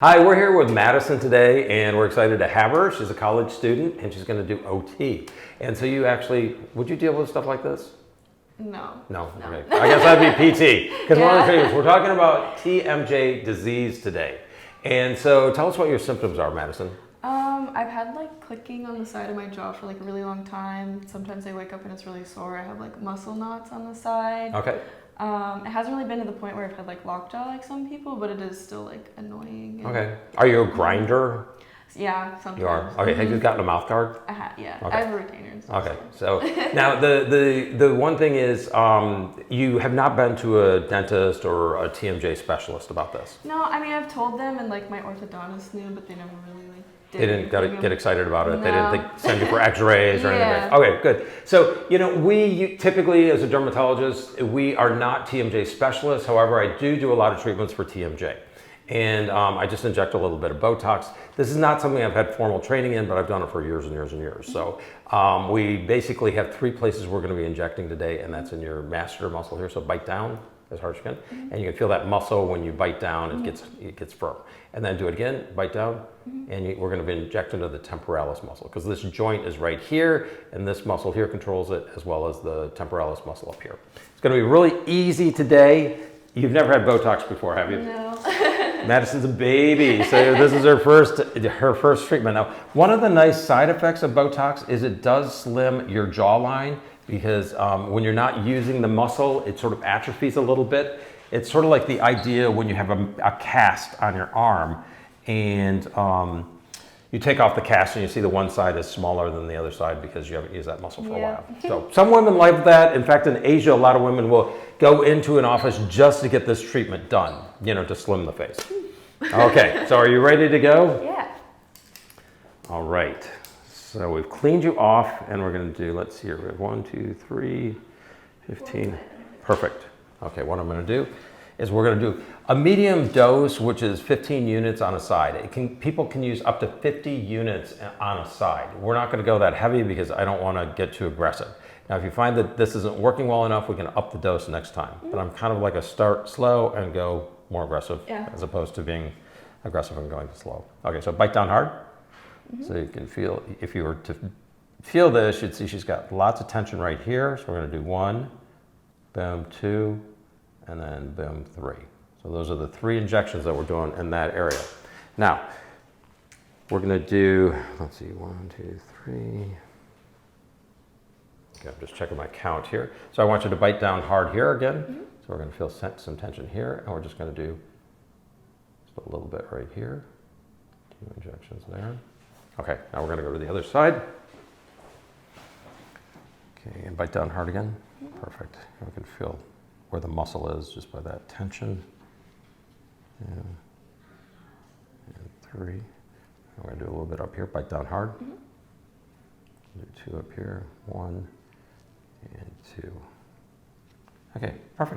Hi, we're here with Madison today, and we're excited to have her. She's a college student, and she's going to do OT. And so you actually, would you deal with stuff like this? No. No? Okay. I guess that'd be PT. Because one of the things, we're talking about TMJ disease today. And so tell us what your symptoms are, Madison. I've had like clicking on the side of my jaw for like a really long time. Sometimes I wake up and it's really sore. I have like muscle knots on the side. Okay. It hasn't really been to the point where I've had like lockjaw like some people, but it is still like annoying. Okay. Are you a grinder? Yeah, sometimes. You are? Okay. Have you gotten a mouth guard? Yeah. Okay. I have a retainer and stuff. Okay. So now the one thing is you have not been to a dentist or a TMJ specialist about this. No, I mean I've told them and like my orthodontist knew, but they never really like did. They didn't get excited about it. No. They didn't send you for x-rays or anything. Okay, good. So, we typically, as a dermatologist, we are not TMJ specialists. However, I do a lot of treatments for TMJ. And I just inject a little bit of Botox. This is not something I've had formal training in, but I've done it for years and years and years. So we basically have 3 places we're going to be injecting today, and that's in your masseter muscle here. So bite down as hard as you can, and you can feel that muscle when you bite down, it gets firm. And then do it again, bite down, and we're going to be injecting into the temporalis muscle, because this joint is right here, and this muscle here controls it, as well as the temporalis muscle up here. It's going to be really easy today. You've never had Botox before, have you? No. Madison's a baby, so this is her first treatment. Now, one of the nice side effects of Botox is it does slim your jawline, because when you're not using the muscle, it sort of atrophies a little bit. It's sort of like the idea when you have a cast on your arm, and you take off the cast and you see the one side is smaller than the other side because you haven't used that muscle for a while. So some women like that. In fact, in Asia, a lot of women will go into an office just to get this treatment done, to slim the face. Okay, so are you ready to go? Yeah. All right. So we've cleaned you off, and we're going to do, let's see here, we have 1, 2, 3, 15. Perfect. Okay, what I'm going to do is we're going to do a medium dose, which is 15 units on a side. People can use up to 50 units on a side. We're not going to go that heavy because I don't want to get too aggressive. Now, if you find that this isn't working well enough, we can up the dose next time. But I'm kind of like a start slow and go more aggressive, as opposed to being aggressive and going slow. Okay, so bite down hard. So you can feel, if you were to feel this, you'd see she's got lots of tension right here. So we're going to do 1, boom, 2, and then boom, 3. So those are the 3 injections that we're doing in that area. Now, we're going to do, let's see, 1, 2, 3. Okay, I'm just checking my count here. So I want you to bite down hard here again. So we're going to feel some tension here, and we're just going to do just a little bit right here. 2 injections there. Okay, now we're going to go to the other side. Okay, and bite down hard again. Perfect. We can feel where the muscle is just by that tension. And 3. And we're going to do a little bit up here. Bite down hard. Do 2 up here. 1 and 2. Okay, perfect.